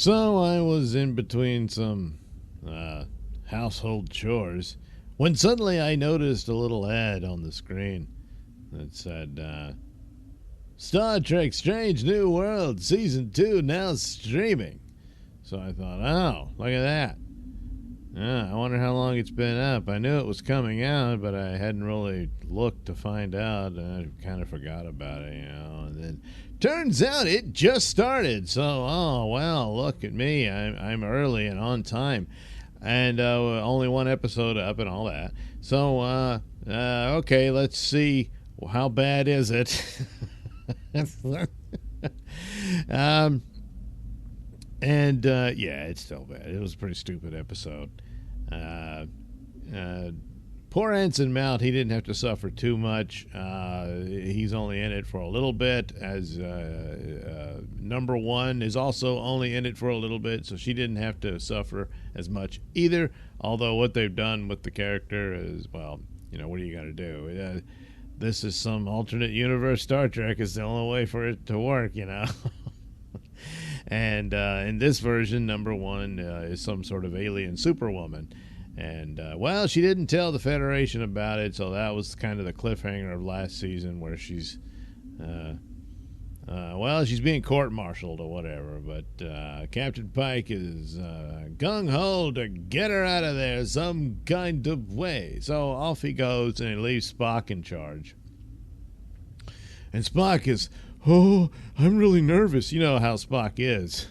So I was in between some household chores when suddenly I noticed a little ad on the screen that said, Star Trek Strange New World Season 2 now streaming. So I thought, oh, look at that. I wonder how long it's been up. I knew it was coming out, but I hadn't really looked to find out. I kind of forgot about it, And then turns out it just started. So, oh, well, look at me. I'm early and on time. And only one episode up and all that. So, okay, let's see. How bad is it? Yeah, it's still bad. It was a pretty stupid episode. Poor Ensign Mount, he didn't have to suffer too much. He's only in it for a little bit, as number one is also only in it for a little bit, so she didn't have to suffer as much either. Although what they've done with the character is, well, what are you going to do? This is some alternate universe Star Trek. Is the only way for it to work, And in this version, number one is some sort of alien superwoman. And, well, she didn't tell the Federation about it, so that was kind of the cliffhanger of last season where she's, she's being court-martialed or whatever. But Captain Pike is gung-ho to get her out of there some kind of way. So off he goes, and he leaves Spock in charge. And Spock is... Oh, I'm really nervous. You know how Spock is.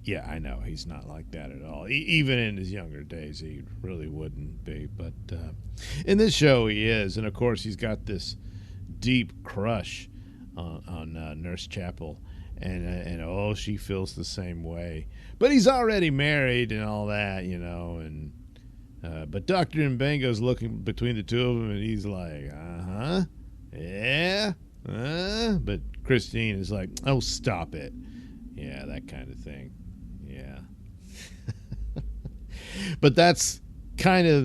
Yeah, I know. He's not like that at all. Even in his younger days, he really wouldn't be. But in this show, he is. And, of course, he's got this deep crush on Nurse Chapel. And she feels the same way. But he's already married and all that, And but Dr. Mbengo's looking between the two of them, and he's like, uh-huh, yeah. But Christine is like, oh, stop it. Yeah, that kind of thing. Yeah. But that's kind of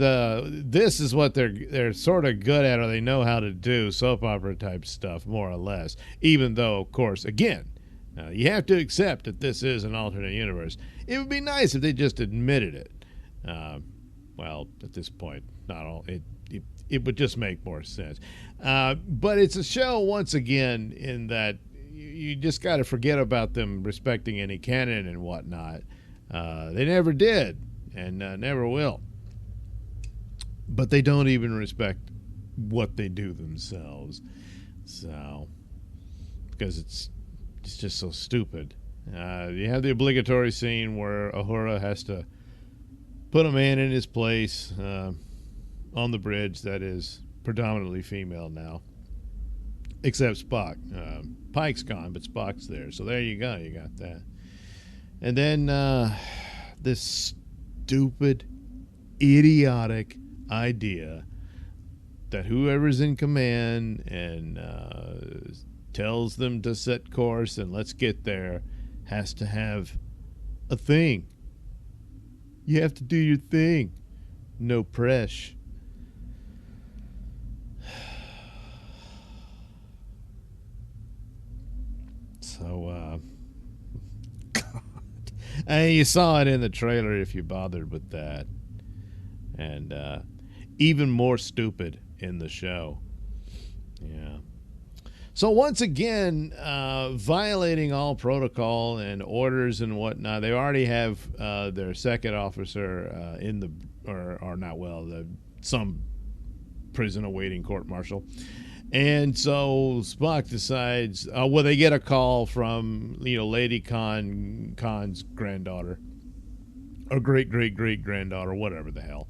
this is what they're sort of good at, or they know how to do soap opera type stuff, more or less. Even though, of course, again, you have to accept that this is an alternate universe. It would be nice if they just admitted it. Well, at this point, not all it would just make more sense. But it's a show, once again, in that you just got to forget about them respecting any canon and whatnot. They never did and never will. But they don't even respect what they do themselves. So, because it's just so stupid. You have the obligatory scene where Uhura has to put a man in his place on the bridge that is predominantly female now, except Spock. Pike's gone, but Spock's there. So there you go. You got that. And then this stupid, idiotic idea that whoever's in command and tells them to set course and let's get there has to have a thing. You have to do your thing. No press. So, God. And you saw it in the trailer if you bothered with that. And even more stupid in the show. Yeah. So once again, violating all protocol and orders and whatnot. They already have their second officer in the, or not, well, some prison awaiting court-martial. And so Spock decides, they get a call from, Lady Khan's granddaughter, or great-great-great-granddaughter, whatever the hell.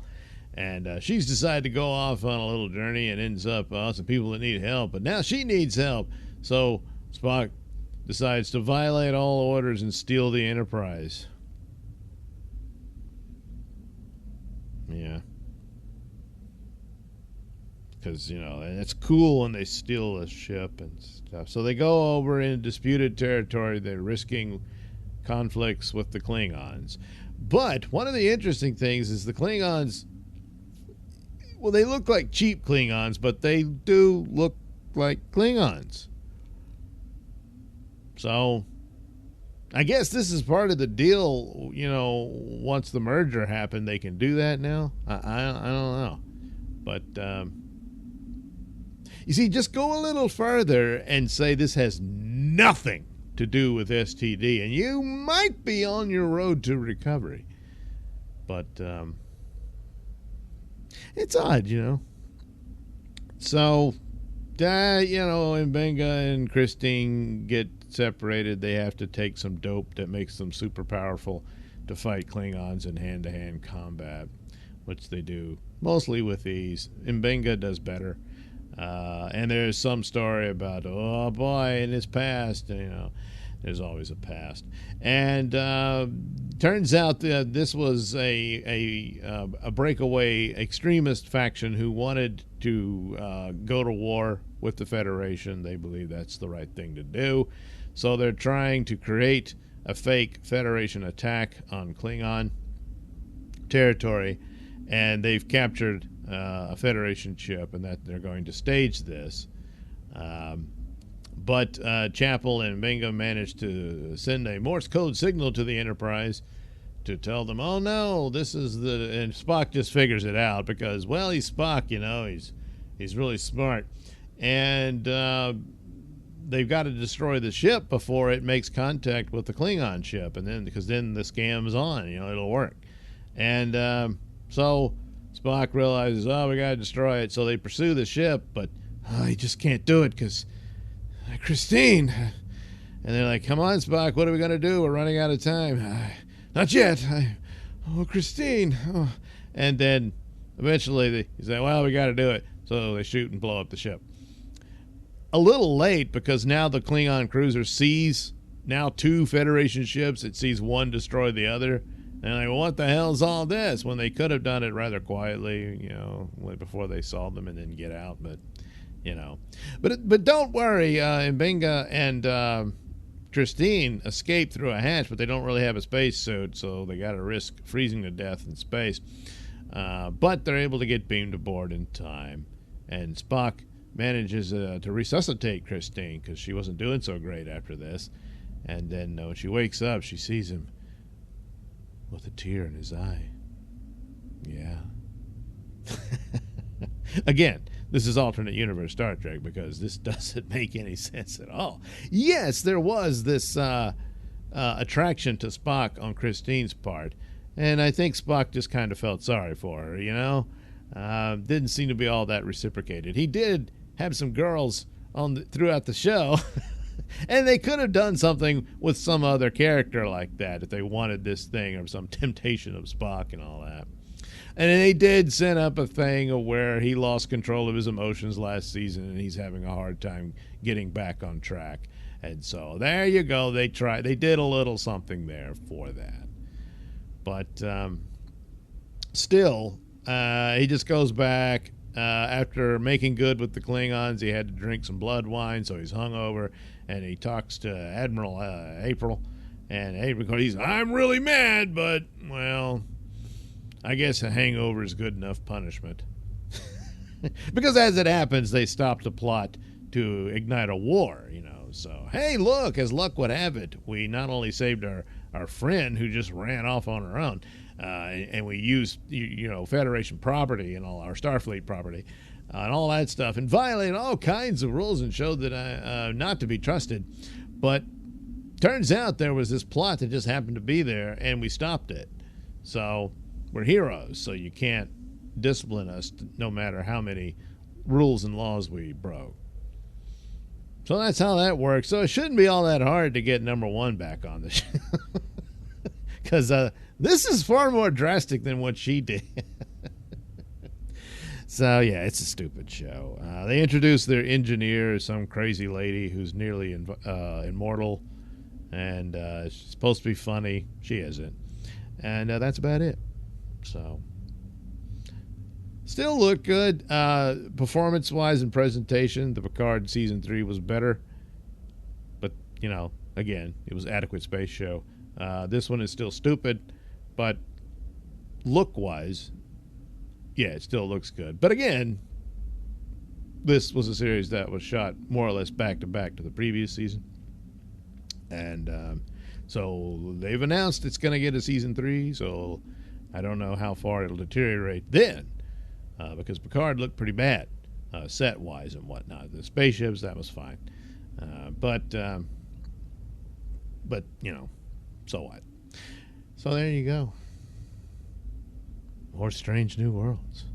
And she's decided to go off on a little journey and ends up some people that need help. But now she needs help. So Spock decides to violate all orders and steal the Enterprise. Yeah. Because, it's cool when they steal a ship and stuff. So they go over in disputed territory. They're risking conflicts with the Klingons. But one of the interesting things is the Klingons, well, they look like cheap Klingons, but they do look like Klingons. So I guess this is part of the deal. Once the merger happened, they can do that now. I don't know, but you see, just go a little further and say this has nothing to do with STD, and you might be on your road to recovery. But it's odd, So, Mbenga and Christine get separated. They have to take some dope that makes them super powerful to fight Klingons in hand-to-hand combat, which they do mostly with ease. Mbenga does better. And there's some story about, oh boy, in his past, there's always a past. And turns out that this was a breakaway extremist faction who wanted to go to war with the Federation. They believe that's the right thing to do. So they're trying to create a fake Federation attack on Klingon territory, and they've captured a Federation ship, and that they're going to stage this. But Chapel and Bingham managed to send a Morse code signal to the Enterprise to tell them, oh no, this is and Spock just figures it out because, well, he's Spock, he's really smart. And they've got to destroy the ship before it makes contact with the Klingon ship, and because then the scam's on, it'll work. And so Spock realizes, oh, we got to destroy it. So they pursue the ship, but he just can't do it because Christine. And they're like, come on, Spock, what are we going to do? We're running out of time. Not yet. Christine. Oh. And then eventually he's like, well, we got to do it. So they shoot and blow up the ship. A little late because now the Klingon cruiser sees now two Federation ships. It sees one destroy the other. And like, well, what the hell's all this? When they could have done it rather quietly, before they saw them and then get out. But, But don't worry, Mbenga and Christine escape through a hatch, but they don't really have a space suit, so they got to risk freezing to death in space. But they're able to get beamed aboard in time. And Spock manages to resuscitate Christine because she wasn't doing so great after this. And then when she wakes up, she sees him with a tear in his eye. Yeah. Again, this is alternate universe Star Trek because this doesn't make any sense at all. Yes, there was this attraction to Spock on Christine's part, and I think Spock just kind of felt sorry for her, didn't seem to be all that reciprocated. He did have some girls throughout the show, and they could have done something with some other character like that if they wanted this thing or some temptation of Spock and all that. And they did set up a thing where he lost control of his emotions last season and he's having a hard time getting back on track. And so there you go. They did a little something there for that. But still, he just goes back. After making good with the Klingons, he had to drink some blood wine, so he's hungover. And he talks to Admiral April. And April goes, I'm really mad, but, well, I guess a hangover is good enough punishment. Because as it happens, they stop the plot to ignite a war, So, hey, look, as luck would have it, we not only saved our friend who just ran off on her own, and we used, Federation property and all our Starfleet property and all that stuff, and violated all kinds of rules and showed that not to be trusted. But turns out there was this plot that just happened to be there, and we stopped it. So we're heroes, so you can't discipline us no matter how many rules and laws we broke. So that's how that works. So it shouldn't be all that hard to get number one back on the show. Because this is far more drastic than what she did. So, yeah, it's a stupid show. They introduced their engineer, some crazy lady who's nearly immortal. And she's supposed to be funny. She isn't. And that's about it. So, still look good. Performance-wise and presentation, the Picard Season 3 was better. But, again, it was adequate space show. This one is still stupid, but look-wise, yeah, it still looks good. But again, this was a series that was shot more or less back-to-back to the previous season. And So they've announced it's going to get a season 3, so I don't know how far it'll deteriorate then, because Picard looked pretty bad, set-wise and whatnot. The spaceships, that was fine. But you know, so what? So there you go. More Strange New Worlds.